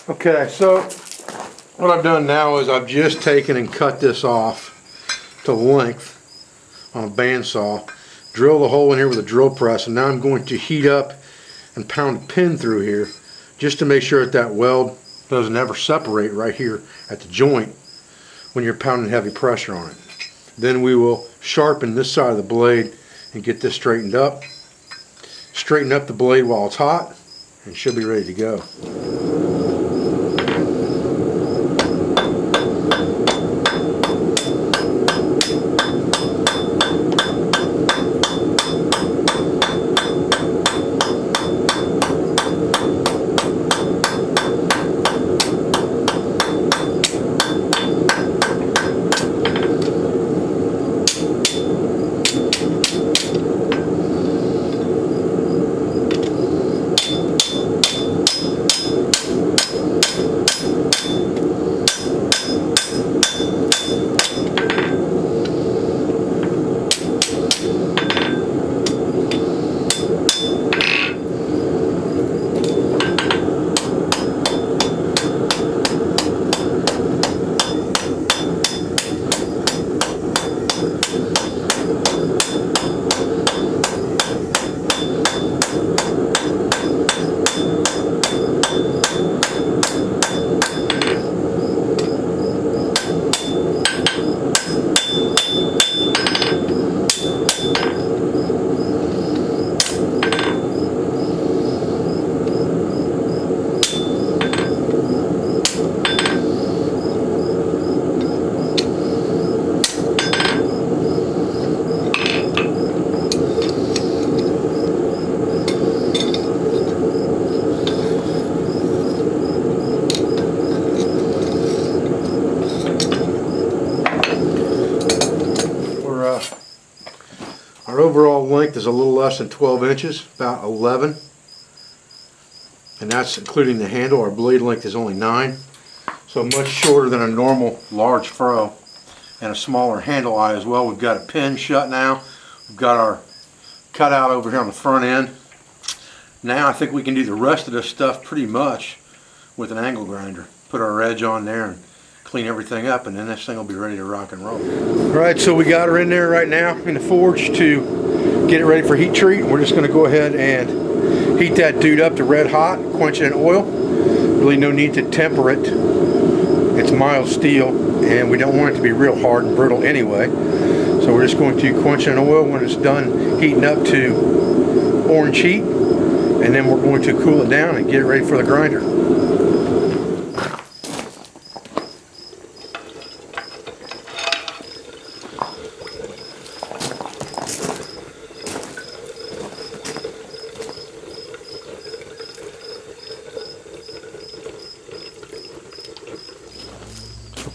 Okay, so what I've done now is I've just taken and cut this off to length on a bandsaw, drill the hole in here with a drill press, and now I'm going to heat up and pound a pin through here just to make sure that weld doesn't ever separate right here at the joint when you're pounding heavy pressure on it. Then we will sharpen this side of the blade and get this straightened up. Straighten up the blade while it's hot and should be ready to go. Our overall length is a little less than 12 inches, about 11, and that's including the handle. Our blade length is only 9, so much shorter than a normal large Froe, and a smaller handle eye as well. We've got a pin shut now. We've got our cutout over here on the front end. Now I think we can do the rest of this stuff pretty much with an angle grinder. Put our edge on there and clean everything up, and then this thing will be ready to rock and roll. Alright, so we got her in there right now in the forge to get it ready for heat treat. We're just going to go ahead and heat that dude up to red hot, quench it in oil. Really no need to temper it. It's mild steel and we don't want it to be real hard and brittle anyway. So we're just going to quench it in oil when it's done heating up to orange heat, and then we're going to cool it down and get it ready for the grinder.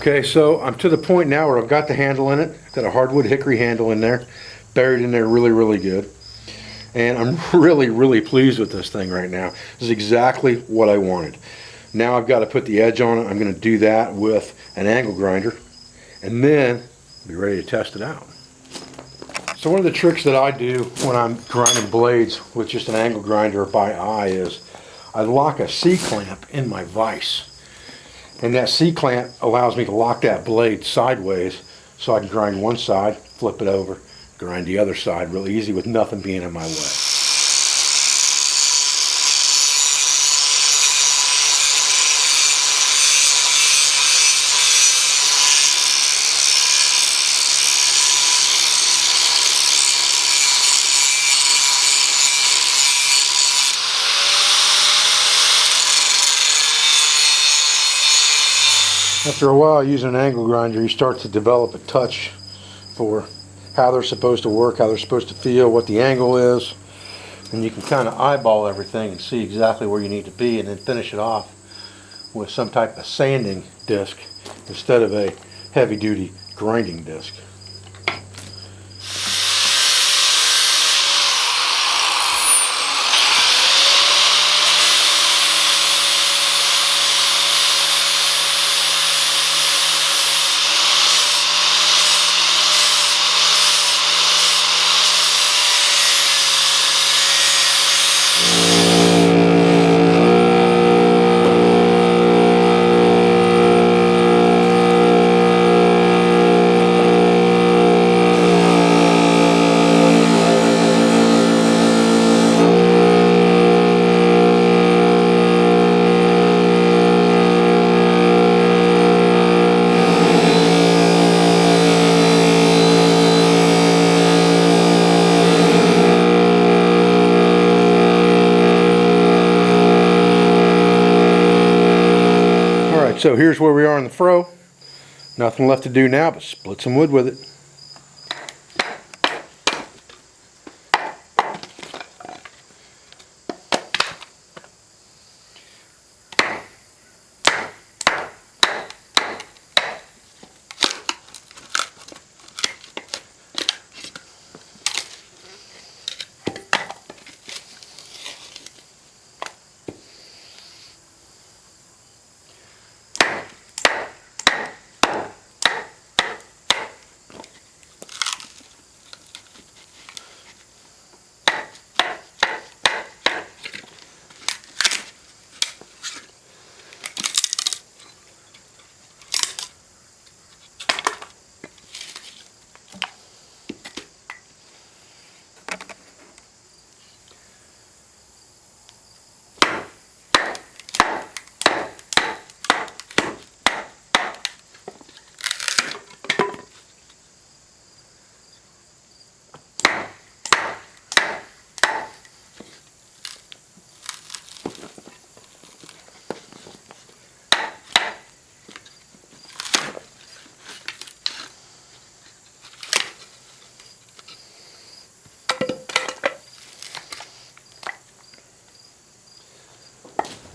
Okay, so I'm to the point now where I've got the handle in it, got a hardwood hickory handle in there, buried in there really good. And I'm really pleased with this thing right now. This is exactly what I wanted. Now I've got to put the edge on it. I'm going to do that with an angle grinder and then be ready to test it out. So one of the tricks that I do when I'm grinding blades with just an angle grinder or by eye is I lock a C-clamp in my vise. And that C-clamp allows me to lock that blade sideways so I can grind one side, flip it over, grind the other side real easy with nothing being in my way. After a while using an angle grinder, you start to develop a touch for how they're supposed to work, how they're supposed to feel, what the angle is, and you can kind of eyeball everything and see exactly where you need to be, and then finish it off with some type of sanding disc instead of a heavy-duty grinding disc. So here's where we are in the Froe. Nothing left to do now but split some wood with it.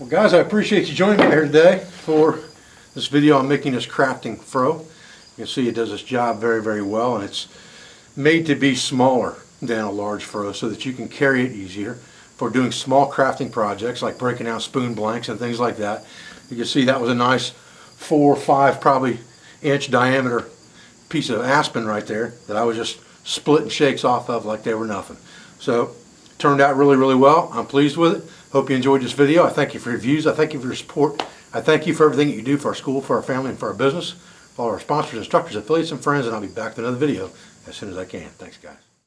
Well guys, I appreciate you joining me here today for this video on making this crafting Froe. You can see it does its job very, very well, and it's made to be smaller than a large Froe so that you can carry it easier for doing small crafting projects like breaking out spoon blanks and things like that. You can see that was a nice 4 or 5 probably inch diameter piece of aspen right there that I was just splitting shakes off of like they were nothing. So turned out really, really well. I'm pleased with it. Hope you enjoyed this video. I thank you for your views. I thank you for your support. I thank you for everything that you do for our school, for our family, and for our business. Follow our sponsors, instructors, affiliates, and friends, and I'll be back with another video as soon as I can. Thanks, guys.